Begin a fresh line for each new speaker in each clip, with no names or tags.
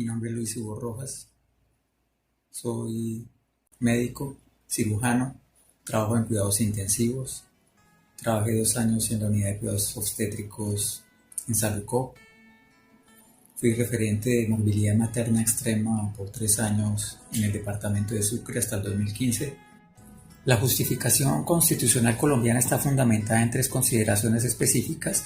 Mi nombre es Luis Hugo Rojas, soy médico, cirujano, trabajo en cuidados intensivos, trabajé 2 años en la unidad de cuidados obstétricos en Salucó, fui referente de movilidad materna extrema por 3 años en el departamento de Sucre hasta el 2015. La justificación constitucional colombiana está fundamentada en 3 consideraciones específicas,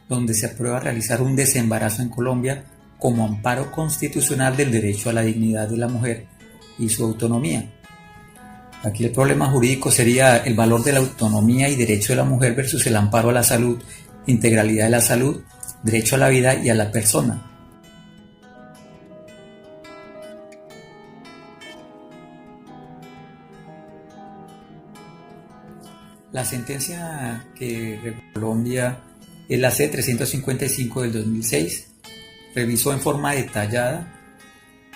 donde se aprueba realizar un desembarazo en Colombia como amparo constitucional del derecho a la dignidad de la mujer y su autonomía. Aquí el problema jurídico sería el valor de la autonomía y derecho de la mujer versus el amparo a la salud, integralidad de la salud, derecho a la vida y a la persona. La sentencia que regula Colombia es la C-355 del 2006. Revisó en forma detallada,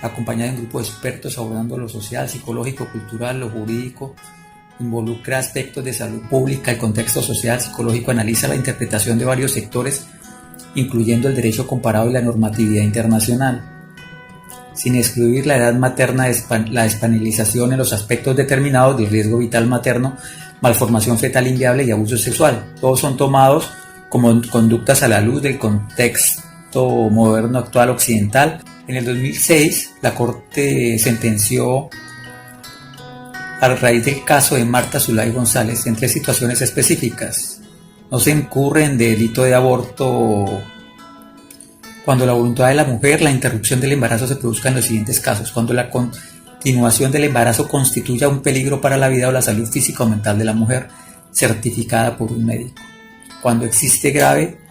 acompañada de un grupo de expertos abordando lo social, psicológico, cultural, lo jurídico, involucra aspectos de salud pública, el contexto social, psicológico, analiza la interpretación de varios sectores, incluyendo el derecho comparado y la normatividad internacional, sin excluir la edad materna, la despenalización en los aspectos determinados del riesgo vital materno, malformación fetal inviable y abuso sexual. Todos son tomados como conductas a la luz del contexto moderno actual occidental. En el 2006, la Corte sentenció a raíz del caso de Marta Zulay González en 3 situaciones específicas. No se incurre en delito de aborto cuando la voluntad de la mujer, la interrupción del embarazo se produzca en los siguientes casos: cuando la continuación del embarazo constituya un peligro para la vida o la salud física o mental de la mujer, certificada por un médico; cuando existe grave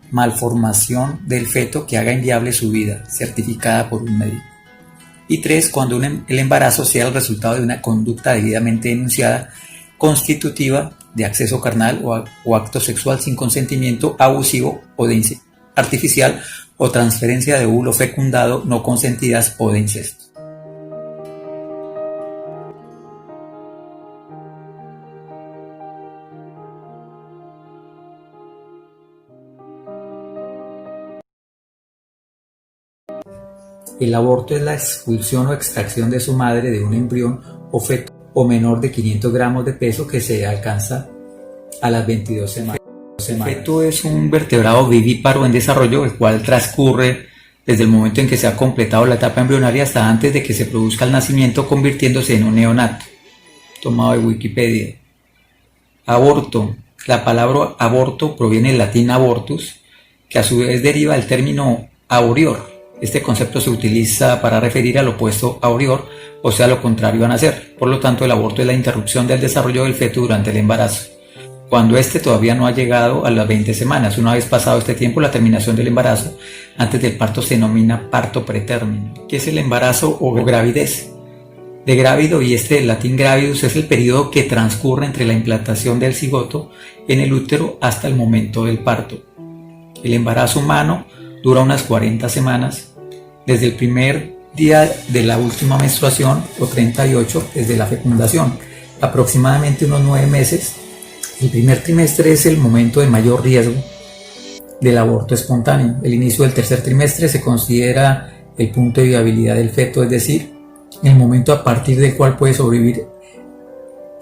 malformación del feto que haga inviable su vida, certificada por un médico; y 3, cuando el embarazo sea el resultado de una conducta debidamente denunciada, constitutiva de acceso carnal o acto sexual sin consentimiento, abusivo o artificial, o transferencia de óvulo fecundado no consentidas o de incesto. El aborto es la expulsión o extracción de su madre de un embrión o feto o menor de 500 gramos de peso que se alcanza a las 22 semanas. El feto es un vertebrado vivíparo en desarrollo, el cual transcurre desde el momento en que se ha completado la etapa embrionaria hasta antes de que se produzca el nacimiento, convirtiéndose en un neonato. Tomado de Wikipedia. Aborto. La palabra aborto proviene del latín abortus, que a su vez deriva del término aurior. Este concepto se utiliza para referir al opuesto aurior, o sea, lo contrario a nacer. Por lo tanto, el aborto es la interrupción del desarrollo del feto durante el embarazo, cuando éste todavía no ha llegado a las 20 semanas. Una vez pasado este tiempo, la terminación del embarazo antes del parto se denomina parto pretérmino. ¿Qué es el embarazo o gravidez? De grávido, y este del latín gravidus, es el periodo que transcurre entre la implantación del cigoto en el útero hasta el momento del parto. El embarazo humano dura unas 40 semanas, desde el primer día de la última menstruación o 38 desde la fecundación, aproximadamente unos 9 meses. El primer trimestre es el momento de mayor riesgo del aborto espontáneo. El inicio del tercer trimestre se considera el punto de viabilidad del feto, es decir, el momento a partir del cual puede sobrevivir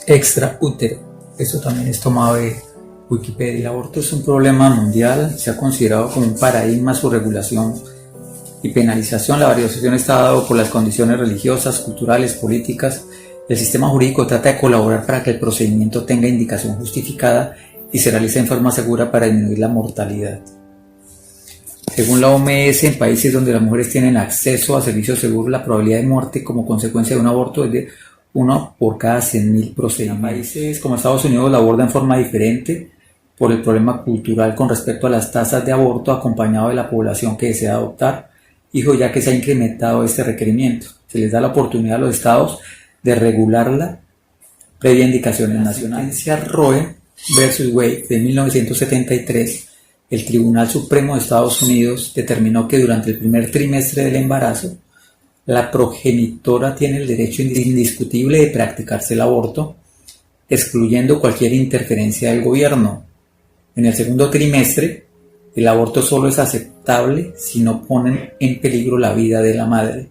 extraútero. Eso también es tomado de Wikipedia. El aborto es un problema mundial, se ha considerado como un paradigma su regulación y penalización. La variación está dado por las condiciones religiosas, culturales, políticas. El sistema jurídico trata de colaborar para que el procedimiento tenga indicación justificada y se realice en forma segura para disminuir la mortalidad. Según la OMS, en países donde las mujeres tienen acceso a servicios seguros, la probabilidad de muerte como consecuencia de un aborto es de 1 por cada 100.000 procedimientos. En países como Estados Unidos la abordan en forma diferente por el problema cultural con respecto a las tasas de aborto, acompañado de la población que desea adoptar hijos, ya que se ha incrementado este requerimiento. Se les da la oportunidad a los estados de regularla previa indicaciones nacionales. En la sentencia Roe versus Wade de 1973, el Tribunal Supremo de Estados Unidos determinó que durante el primer trimestre del embarazo, la progenitora tiene el derecho indiscutible de practicarse el aborto, excluyendo cualquier interferencia del gobierno. En el segundo trimestre, El aborto solo es aceptable si no ponen en peligro la vida de la madre.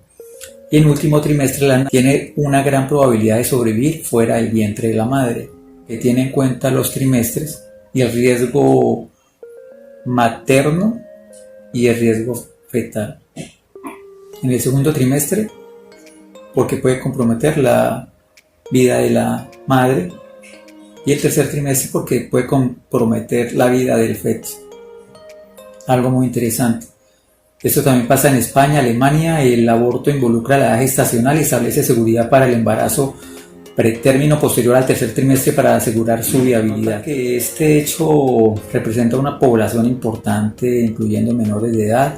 Y en último trimestre la tiene una gran probabilidad de sobrevivir fuera del vientre de la madre, que tiene en cuenta los trimestres y el riesgo materno y el riesgo fetal. En el segundo trimestre, porque puede comprometer la vida de la madre, y el tercer trimestre porque puede comprometer la vida del feto. Algo muy interesante. Esto también pasa en España, Alemania. El aborto involucra la edad gestacional y establece seguridad para el embarazo pretérmino posterior al tercer trimestre para asegurar su viabilidad. Que este hecho representa una población importante, incluyendo menores de edad.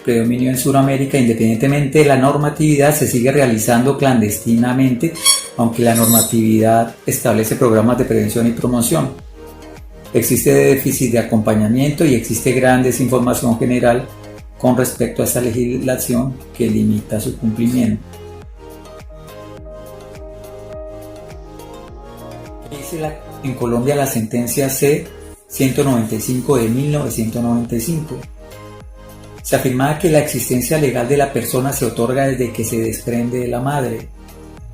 Predominio en Sudamérica. Independientemente de la normatividad, se sigue realizando clandestinamente, aunque la normatividad establece programas de prevención y promoción. Existe déficit de acompañamiento y existe gran desinformación general con respecto a esta legislación que limita su cumplimiento. Dice en Colombia la sentencia C-195 de 1995. Se afirmaba que la existencia legal de la persona se otorga desde que se desprende de la madre,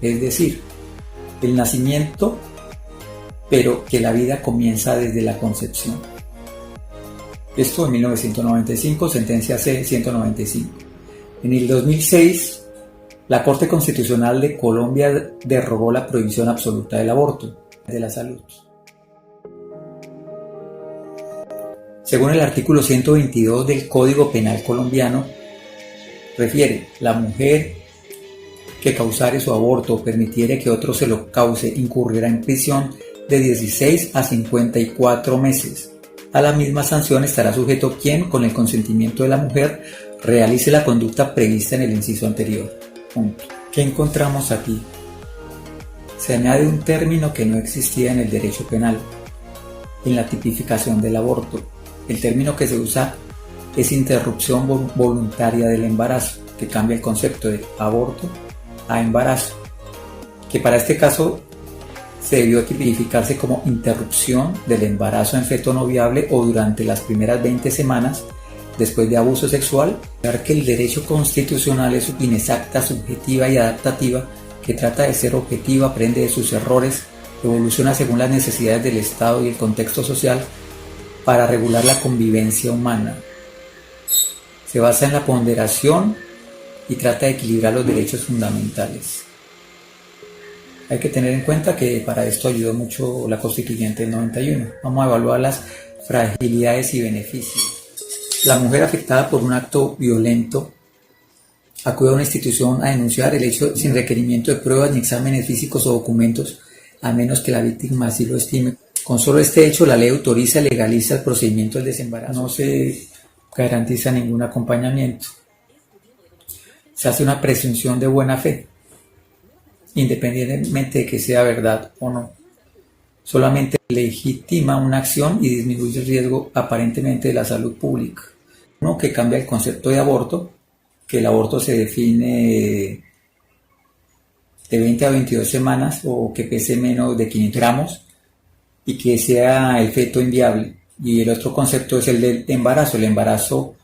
es decir, el nacimiento, pero que la vida comienza desde la concepción. Esto en 1995, sentencia C-195. En el 2006, la Corte Constitucional de Colombia derogó la prohibición absoluta del aborto, de la salud. Según el artículo 122 del Código Penal colombiano, refiere: la mujer que causare su aborto o permitiere que otro se lo cause incurrirá en prisión de 16 a 54 meses. A la misma sanción estará sujeto quien, con el consentimiento de la mujer, realice la conducta prevista en el inciso anterior. Punto. ¿Qué encontramos aquí? Se añade un término que no existía en el derecho penal, en la tipificación del aborto. El término que se usa es interrupción voluntaria del embarazo, que cambia el concepto de aborto a embarazo, que para este caso se debió tipificarse como interrupción del embarazo en feto no viable o durante las primeras 20 semanas después de abuso sexual. Ya que el derecho constitucional es inexacta, subjetiva y adaptativa, que trata de ser objetiva, aprende de sus errores, evoluciona según las necesidades del Estado y el contexto social para regular la convivencia humana. Se basa en la ponderación y trata de equilibrar los derechos fundamentales. Hay que tener en cuenta que para esto ayudó mucho la Constituyente del 91. Vamos a evaluar las fragilidades y beneficios. La mujer afectada por un acto violento acude a una institución a denunciar el hecho sin requerimiento de pruebas ni exámenes físicos o documentos, a menos que la víctima así lo estime. Con solo este hecho, la ley autoriza y legaliza el procedimiento del desembarazo. No se garantiza ningún acompañamiento. Se hace una presunción de buena fe, independientemente de que sea verdad o no. Solamente legitima una acción y disminuye el riesgo aparentemente de la salud pública. Uno, que cambia el concepto de aborto, que el aborto se define de 20 a 22 semanas o que pese menos de 500 gramos y que sea el feto inviable. Y el otro concepto es el del embarazo. El embarazo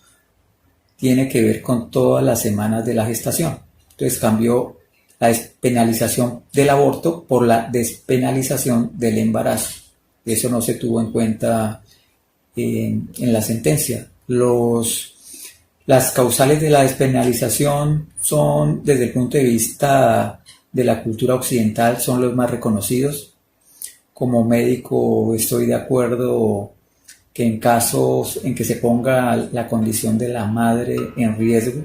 tiene que ver con todas las semanas de la gestación. Entonces cambió la despenalización del aborto por la despenalización del embarazo. Eso no se tuvo en cuenta en la sentencia. Las causales de la despenalización son, desde el punto de vista de la cultura occidental, son los más reconocidos. Como médico estoy de acuerdo que en casos en que se ponga la condición de la madre en riesgo,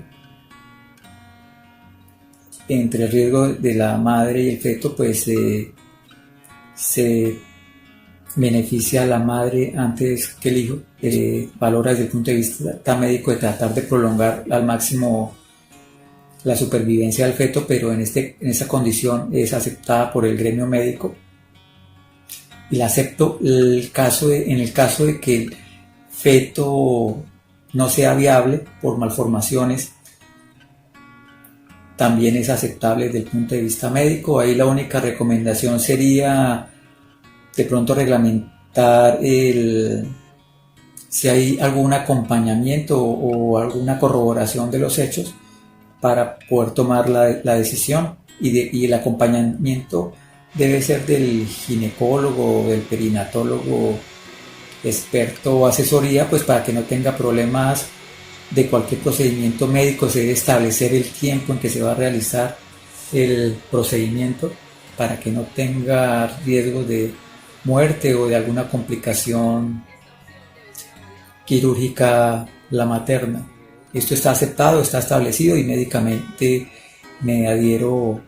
entre el riesgo de la madre y el feto, pues se beneficia a la madre antes que el hijo. Valora desde el punto de vista médico de tratar de prolongar al máximo la supervivencia del feto, pero en esa condición es aceptada por el gremio médico. Y la acepto en el caso de que el feto no sea viable por malformaciones. También es aceptable desde el punto de vista médico. Ahí la única recomendación sería de pronto reglamentar el si hay algún acompañamiento o alguna corroboración de los hechos para poder tomar la decisión, y el acompañamiento debe ser del ginecólogo o del perinatólogo experto o asesoría, pues para que no tenga problemas de cualquier procedimiento médico. Se debe establecer el tiempo en que se va a realizar el procedimiento para que no tenga riesgo de muerte o de alguna complicación quirúrgica la materna. Esto está aceptado, está establecido y médicamente me adhiero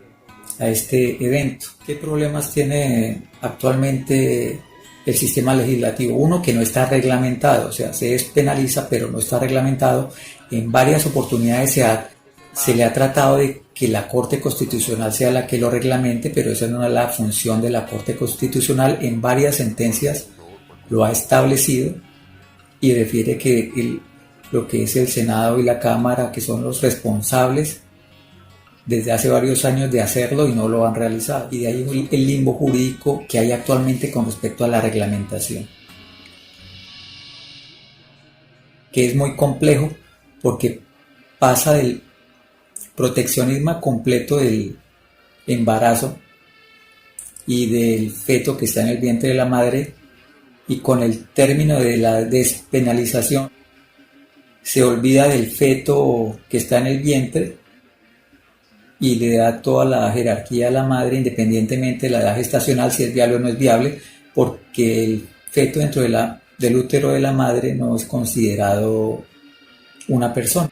a este evento. ¿Qué problemas tiene actualmente el sistema legislativo? Uno, que no está reglamentado, o sea, se despenaliza pero no está reglamentado. En varias oportunidades se le ha tratado de que la Corte Constitucional sea la que lo reglamente, pero esa no es la función de la Corte Constitucional. En varias sentencias lo ha establecido y refiere que lo que es el Senado y la Cámara, que son los responsables desde hace varios años de hacerlo y no lo han realizado. Y de ahí el limbo jurídico que hay actualmente con respecto a la reglamentación, que es muy complejo porque pasa del proteccionismo completo del embarazo y del feto que está en el vientre de la madre, y con el término de la despenalización se olvida del feto que está en el vientre y le da toda la jerarquía a la madre, independientemente de la edad gestacional, si es viable o no es viable, porque el feto dentro del útero de la madre no es considerado una persona.